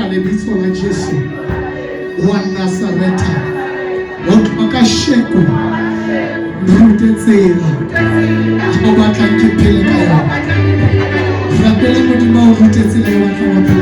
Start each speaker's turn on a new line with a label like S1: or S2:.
S1: lebitso la Jesu wa Nazareta o tloka sheko rute tsela o batla ke phele ka yona rapela modimo o rute tsela ya batho ba